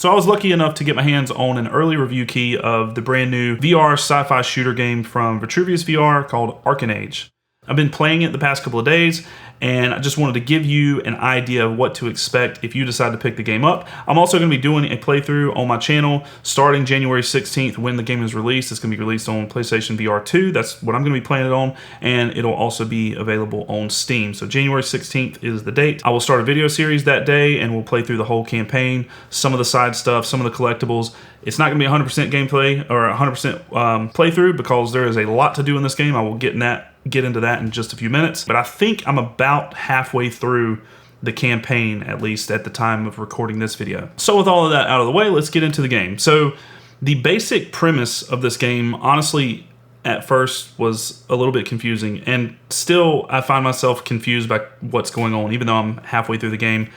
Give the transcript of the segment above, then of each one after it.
So I was lucky enough to get my hands on an early review key of the brand new VR sci-fi shooter game from Vitruvius VR called Arken Age. I've been playing it the past couple of days, and I just wanted to give you an idea of what to expect if you decide to pick the game up. I'm also going to be doing a playthrough on my channel starting January 16th when the game is released. It's going to be released on PlayStation VR 2. That's what I'm going to be playing it on, and it'll also be available on Steam. So January 16th is the date. I will start a video series that day, and we'll play through the whole campaign, some of the side stuff, some of the collectibles. It's not going to be 100% gameplay or 100% playthrough because there is a lot to do in this game. I will get into that in just a few minutes. But I think I'm about halfway through the campaign, at least at the time of recording this video. So with all of that out of the way, let's get into the game. So the basic premise of this game, honestly, at first was a little bit confusing. And still, I find myself confused by what's going on. Even though I'm halfway through the game,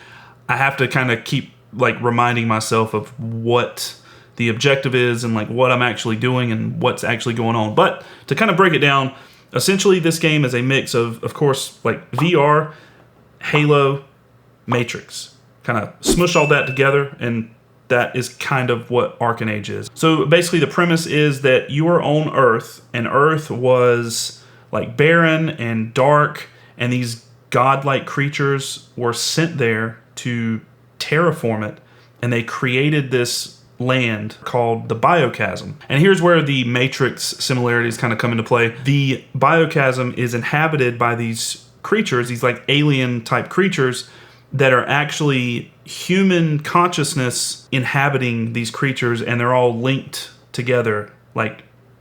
I have to kind of keep reminding myself of what the objective is and what I'm actually doing and what's actually going on. But to kind of break it down, essentially this game is a mix of course, VR, Halo, Matrix. Kind of smush all that together, and that is kind of what Arken Age is. So basically the premise is that you are on Earth, and Earth was barren and dark, and these godlike creatures were sent there to terraform it, and they created this land called the Biochasm. And here's where the Matrix similarities kind of come into play. The Biochasm is inhabited by these creatures, these alien type creatures that are actually human consciousness inhabiting these creatures, and they're all linked together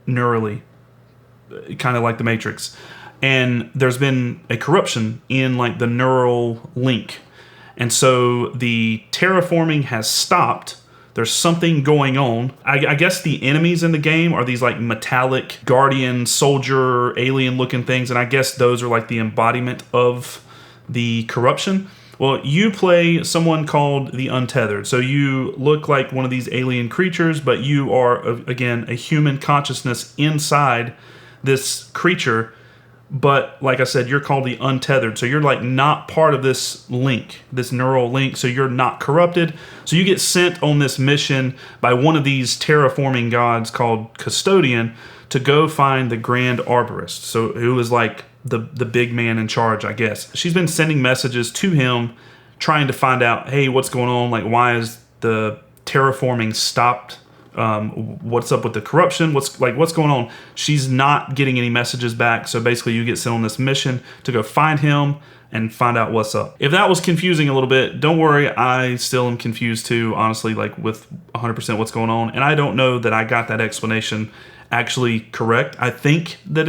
neurally, kind of like the Matrix. And there's been a corruption in the neural link. And so the terraforming has stopped. There's something going on. I guess the enemies in the game are these metallic guardian soldier alien looking things, and I guess those are the embodiment of the corruption. Well, you play someone called the Untethered. So you look like one of these alien creatures, but you are, again, a human consciousness inside this creature. But like I said, you're called the Untethered. So you're not part of this link, this neural link. So you're not corrupted. So you get sent on this mission by one of these terraforming gods called Custodian to go find the Grand Arborist. So who is the big man in charge, I guess. She's been sending messages to him trying to find out, hey, what's going on? Why is the terraforming stopped? What's up with the corruption? What's going on? She's not getting any messages back. So basically you get sent on this mission to go find him and find out what's up. If that was confusing a little bit, don't worry. I still am confused too, honestly, with 100% what's going on. And I don't know that I got that explanation actually correct. I think that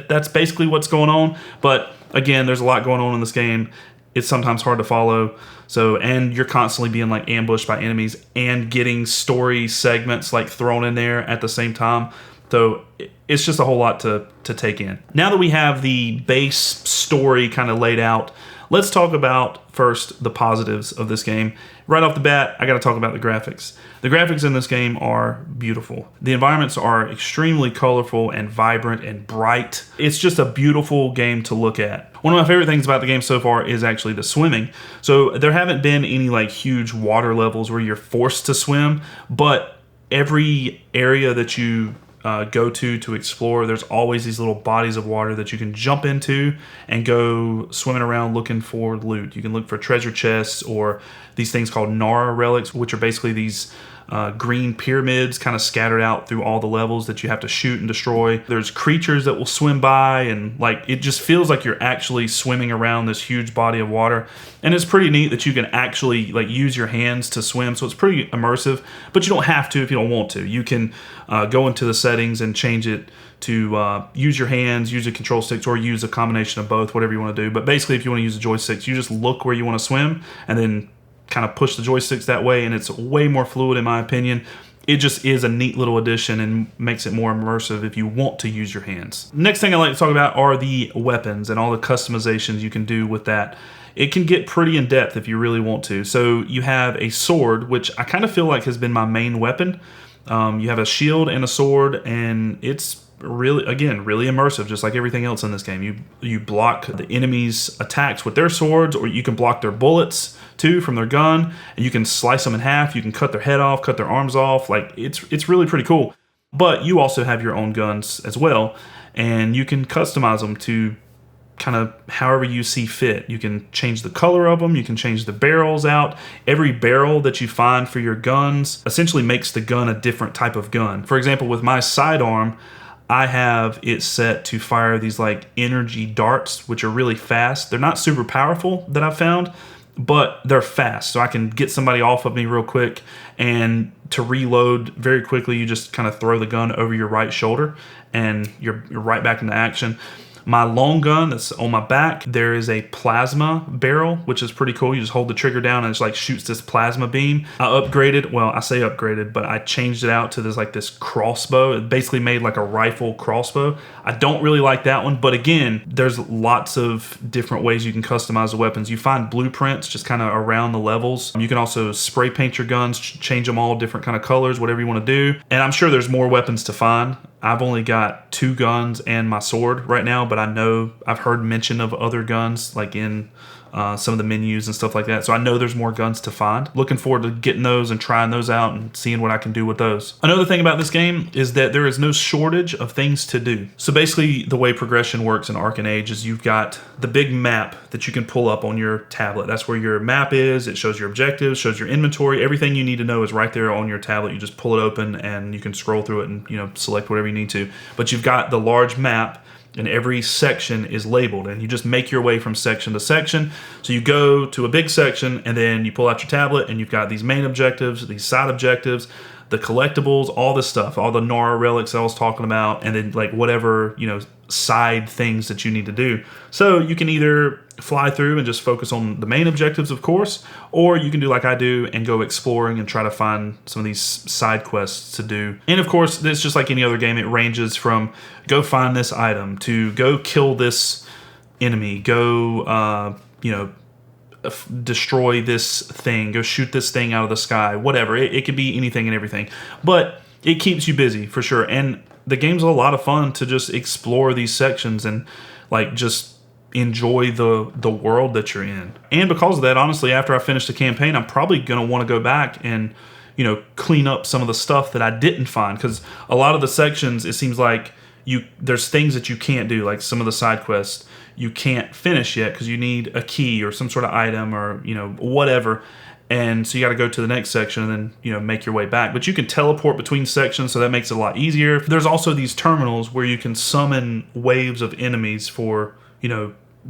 that's basically what's going on. But again, there's a lot going on in this game. It's sometimes hard to follow. And you're constantly being ambushed by enemies and getting story segments thrown in there at the same time. So it's just a whole lot to take in. Now that we have the base story kind of laid out, let's talk about first the positives of this game. Right off the bat, I got to talk about the graphics. The graphics in this game are beautiful. The environments are extremely colorful and vibrant and bright. It's just a beautiful game to look at. One of my favorite things about the game so far is actually the swimming. So there haven't been any huge water levels where you're forced to swim, but every area that you go to explore, there's always these little bodies of water that you can jump into and go swimming around looking for loot. You can look for treasure chests or these things called Nara relics, which are basically these green pyramids kind of scattered out through all the levels that you have to shoot and destroy. There's creatures that will swim by, and it just feels like you're actually swimming around this huge body of water. And it's pretty neat that you can actually use your hands to swim, so it's pretty immersive, but you don't have to if you don't want to. You can go into the settings and change it to use your hands, use the control sticks, or use a combination of both, whatever you want to do. But basically, if you want to use the joysticks, you just look where you want to swim and then kind of push the joysticks that way, and it's way more fluid in my opinion. It just is a neat little addition and makes it more immersive if you want to use your hands. Next thing I like to talk about are the weapons and all the customizations you can do with that. It can get pretty in depth if you really want to. So you have a sword, which I kind of feel like has been my main weapon. You have a shield and a sword, and it's really, again, really immersive, just like everything else in this game. You block the enemy's attacks with their swords, or you can block their bullets too from their gun, and you can slice them in half. You can cut their head off, cut their arms off. Like it's really pretty cool. But you also have your own guns as well, and you can customize them to kind of however you see fit. You can change the color of them. You can change the barrels out. Every barrel that you find for your guns essentially makes the gun a different type of gun. For example, with my sidearm, I have it set to fire these like energy darts, which are really fast. They're not super powerful that I've found, but they're fast. So I can get somebody off of me real quick, and to reload very quickly, you just kind of throw the gun over your right shoulder and you're right back into action. My long gun that's on my back, there is a plasma barrel, which is pretty cool. You just hold the trigger down and it's like shoots this plasma beam. I upgraded, well, I say upgraded, but I changed it out to this crossbow. It basically made like a rifle crossbow. I don't really like that one, but again, there's lots of different ways you can customize the weapons. You find blueprints just kind of around the levels. You can also spray paint your guns, change them all different kind of colors, whatever you want to do. And I'm sure there's more weapons to find. I've only got 2 guns and my sword right now, but I know I've heard mention of other guns like in some of the menus and stuff like that. So I know there's more guns to find. Looking forward to getting those and trying those out and seeing what I can do with those. Another thing about this game is that there is no shortage of things to do. So basically the way progression works in Arken Age is you've got the big map that you can pull up on your tablet. That's where your map is. It shows your objectives, shows your inventory. Everything you need to know is right there on your tablet. You just pull it open and you can scroll through it and select whatever you need to. But you've got the large map, and every section is labeled, and you just make your way from section to section. So you go to a big section, and then you pull out your tablet, and you've got these main objectives, these side objectives, the collectibles, all this stuff, all the Nara relics I was talking about, and then like whatever, side things that you need to do. So you can either fly through and just focus on the main objectives, of course, or you can do like I do and go exploring and try to find some of these side quests to do. And of course, it's just like any other game. It ranges from go find this item to go kill this enemy, go, destroy this thing, go shoot this thing out of the sky, whatever. It could be anything and everything, but it keeps you busy for sure. And the game's a lot of fun to just explore these sections and like just enjoy the world that you're in. And because of that, honestly, after I finish the campaign, I'm probably going to want to go back and clean up some of the stuff that I didn't find, because a lot of the sections, it seems like there's things that you can't do, like some of the side quests you can't finish yet because you need a key or some sort of item or whatever. And so you got to go to the next section and then, make your way back. But you can teleport between sections, so that makes it a lot easier. There's also these terminals where you can summon waves of enemies for,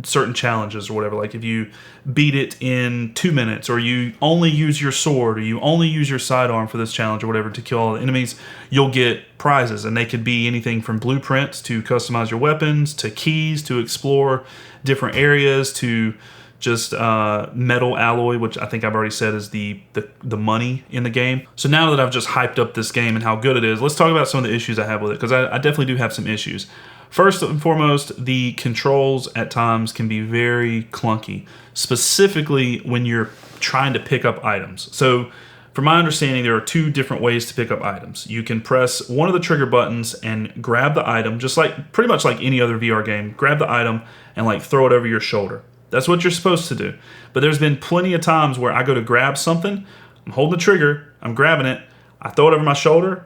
certain challenges or whatever. Like if you beat it in 2 minutes, or you only use your sword, or you only use your sidearm for this challenge or whatever to kill all the enemies, you'll get prizes. And they could be anything from blueprints to customize your weapons, to keys to explore different areas, to just metal alloy, which I think I've already said is the money in the game. So now that I've just hyped up this game and how good it is, let's talk about some of the issues I have with it, because I definitely do have some issues. First and foremost, the controls at times can be very clunky, specifically when you're trying to pick up items. So from my understanding, there are 2 different ways to pick up items. You can press one of the trigger buttons and grab the item, just like pretty much like any other VR game, grab the item and like throw it over your shoulder. That's what you're supposed to do. But there's been plenty of times where I go to grab something, I'm holding the trigger, I'm grabbing it, I throw it over my shoulder,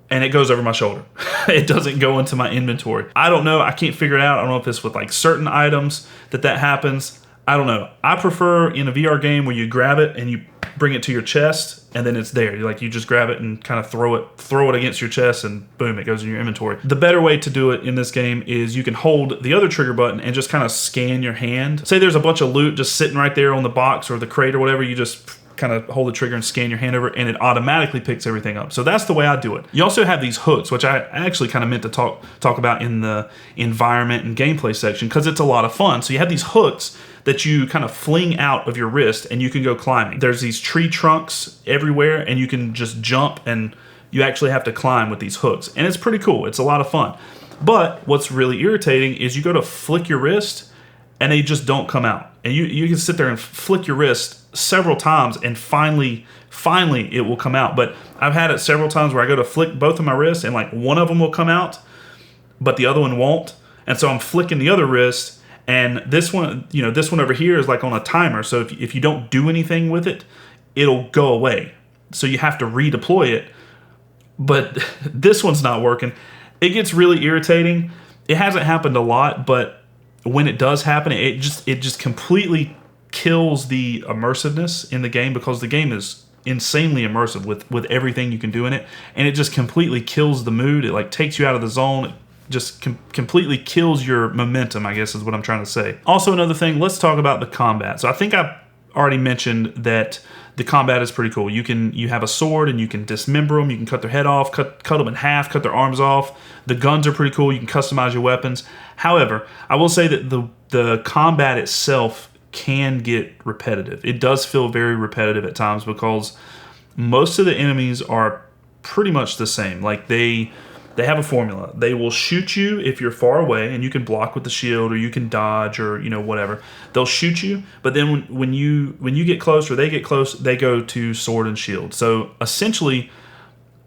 and it goes over my shoulder. It doesn't go into my inventory. I don't know. I can't figure it out. I don't know if it's with like certain items that happens. I don't know. I prefer in a VR game where you grab it and you bring it to your chest and then it's there. You just grab it and kind of throw it against your chest, and boom, it goes in your inventory. The better way to do it in this game is you can hold the other trigger button and just kind of scan your hand. Say there's a bunch of loot just sitting right there on the box or the crate or whatever, you just kind of hold the trigger and scan your hand over, and it automatically picks everything up. So that's the way I do it. You also have these hooks, which I actually kind of meant to talk about in the environment and gameplay section, because it's a lot of fun. So you have these hooks that you kind of fling out of your wrist and you can go climbing. There's these tree trunks everywhere and you can just jump, and you actually have to climb with these hooks. And it's pretty cool. It's a lot of fun. But what's really irritating is you go to flick your wrist and they just don't come out. And you can sit there and flick your wrist several times and finally it will come out. But I've had it several times where I go to flick both of my wrists and like one of them will come out, but the other one won't. And so I'm flicking the other wrist And this one, this one over here is like on a timer. So if you don't do anything with it, it'll go away. So you have to redeploy it. But this one's not working. It gets really irritating. It hasn't happened a lot, but when it does happen, it just completely kills the immersiveness in the game, because the game is insanely immersive with everything you can do in it, and it just completely kills the mood. It like takes you out of the zone. It just completely kills your momentum, I guess is what I'm trying to say. Also, another thing, let's talk about the combat. So I think I already mentioned that the combat is pretty cool. You have a sword and you can dismember them. You can cut their head off, cut them in half, cut their arms off. The guns are pretty cool. You can customize your weapons. However, I will say that the combat itself can get repetitive. It does feel very repetitive at times, because most of the enemies are pretty much the same. Like they have a formula. They will shoot you if you're far away, and you can block with the shield, or you can dodge, or whatever. They'll shoot you, but then when you get close, or they get close, they go to sword and shield. So essentially,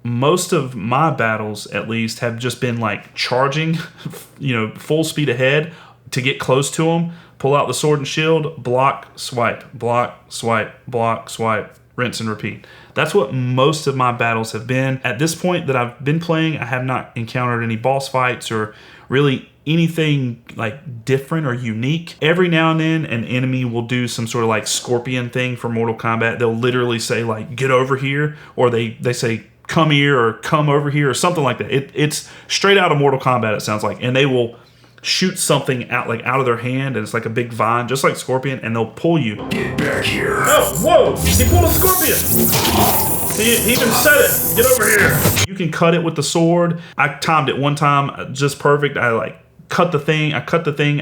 most of my battles, at least, have just been like charging, full speed ahead to get close to them. Pull out the sword and shield, block, swipe, block, swipe, block, swipe, rinse and repeat. That's what most of my battles have been. At this point that I've been playing, I have not encountered any boss fights or really anything like different or unique. Every now and then an enemy will do some sort of like scorpion thing for Mortal Kombat. They'll literally say like, get over here, or they say, come here, or come over here, or something like that. It's straight out of Mortal Kombat, it sounds like. And they will shoot something out of their hand, and it's like a big vine, just like Scorpion, and they'll pull you. Get back here. Oh, whoa! He pulled a Scorpion! He even said it! Get over here! You can cut it with the sword. I timed it one time just perfect. I cut the thing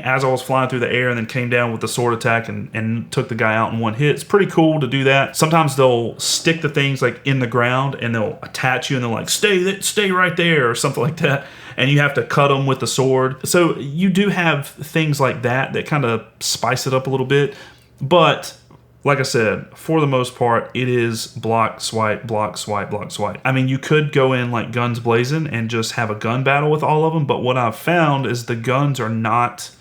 as I was flying through the air, and then came down with the sword attack and took the guy out in one hit. It's pretty cool to do that. Sometimes they'll stick the things like in the ground, and they'll attach you, and they're like, stay right there, or something like that. And you have to cut them with the sword. So you do have things like that kind of spice it up a little bit. But like I said, for the most part, it is block, swipe, block, swipe, block, swipe. I mean, you could go in like guns blazing and just have a gun battle with all of them. But what I've found is the guns are not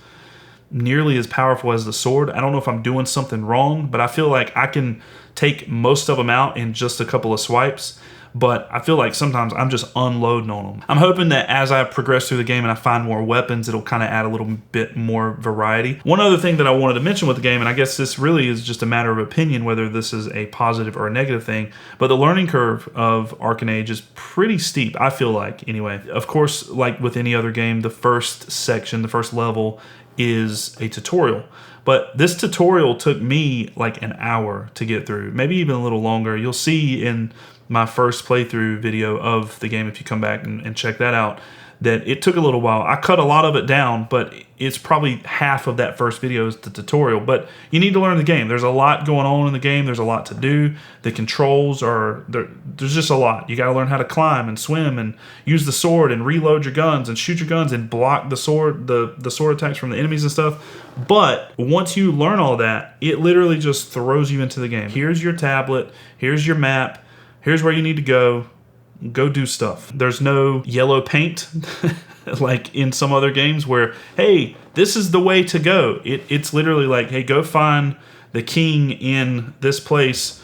nearly as powerful as the sword. I don't know if I'm doing something wrong, but I feel like I can take most of them out in just a couple of swipes. But I feel like sometimes I'm just unloading on them. I'm hoping that as I progress through the game and I find more weapons, it'll kind of add a little bit more variety. One other thing that I wanted to mention with the game, and I guess this really is just a matter of opinion, whether this is a positive or a negative thing, but the learning curve of Arken Age is pretty steep, I feel like, anyway. Of course, like with any other game, the first section, the first level is a tutorial. But this tutorial took me like an hour to get through, maybe even a little longer. You'll see in my first playthrough video of the game, if you come back and check that out, that it took a little while. I cut a lot of it down, but it's probably half of that first video is the tutorial. But you need to learn the game. There's a lot going on in the game. There's a lot to do. The controls are, there's just a lot. You got to learn how to climb and swim and use the sword and reload your guns and shoot your guns and block the sword attacks from the enemies and stuff. But once you learn all that, it literally just throws you into the game. Here's your tablet. Here's your map. Here's where you need to go. Go do stuff. There's no yellow paint like in some other games where, hey, this is the way to go. It's literally like, hey, go find the king in this place,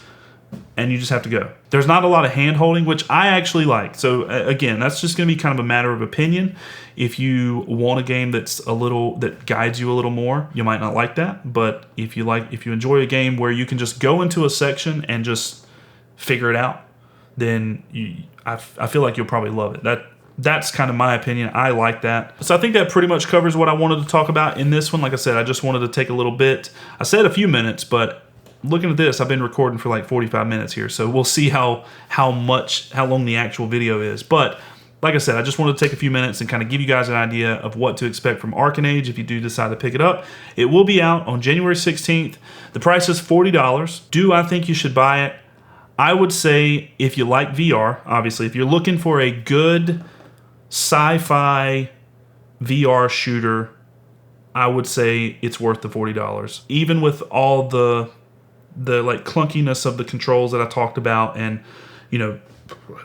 and you just have to go. There's not a lot of hand-holding, which I actually like. So again, that's just going to be kind of a matter of opinion. If you want a game that guides you a little more, you might not like that. But if you enjoy a game where you can just go into a section and just figure it out, then I feel like you'll probably love it. That's kind of my opinion. I like that. So I think that pretty much covers what I wanted to talk about in this one. Like I said, I just wanted to take a little bit. I said a few minutes, but looking at this, I've been recording for like 45 minutes here. So we'll see how long the actual video is. But like I said, I just wanted to take a few minutes and kind of give you guys an idea of what to expect from Arken Age if you do decide to pick it up. It will be out on January 16th. The price is $40. Do I think you should buy it? I would say if you like VR, obviously, if you're looking for a good sci-fi VR shooter, I would say it's worth the $40. Even with all the like clunkiness of the controls that I talked about, and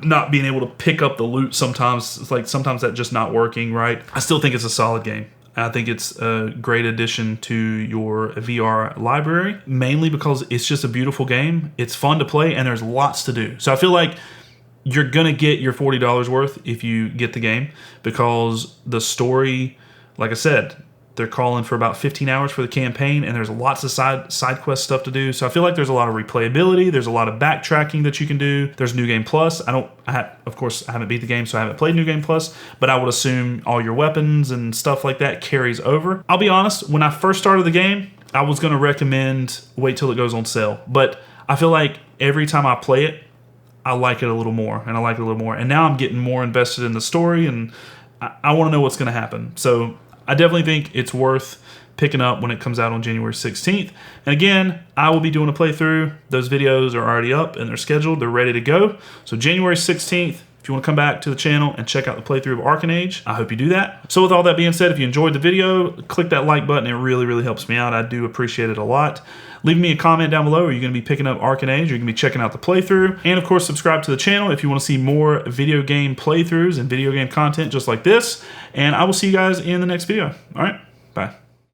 not being able to pick up the loot sometimes, it's like sometimes that just not working right. I still think it's a solid game. I think it's a great addition to your VR library, mainly because it's just a beautiful game. It's fun to play, and there's lots to do. So I feel like you're going to get your $40 worth if you get the game, because the story, like I said, they're calling for about 15 hours for the campaign, and there's lots of side quest stuff to do. So I feel like there's a lot of replayability. There's a lot of backtracking that you can do. There's New Game Plus. Of course, I haven't beat the game, so I haven't played New Game Plus, but I would assume all your weapons and stuff like that carries over. I'll be honest, when I first started the game, I was going to recommend wait till it goes on sale, but I feel like every time I play it, I like it a little more, and I like it a little more. And now I'm getting more invested in the story, and I want to know what's going to happen. So I definitely think it's worth picking up when it comes out on January 16th. And again, I will be doing a playthrough. Those videos are already up and they're scheduled. They're ready to go. So January 16th, if you want to come back to the channel and check out the playthrough of Arken Age, I hope you do that. So with all that being said, if you enjoyed the video, click that like button. It really, really helps me out. I do appreciate it a lot. Leave me a comment down below. Are you going to be picking up Arken Age? Are you going to be checking out the playthrough? And of course, subscribe to the channel if you want to see more video game playthroughs and video game content just like this. And I will see you guys in the next video. All right, bye.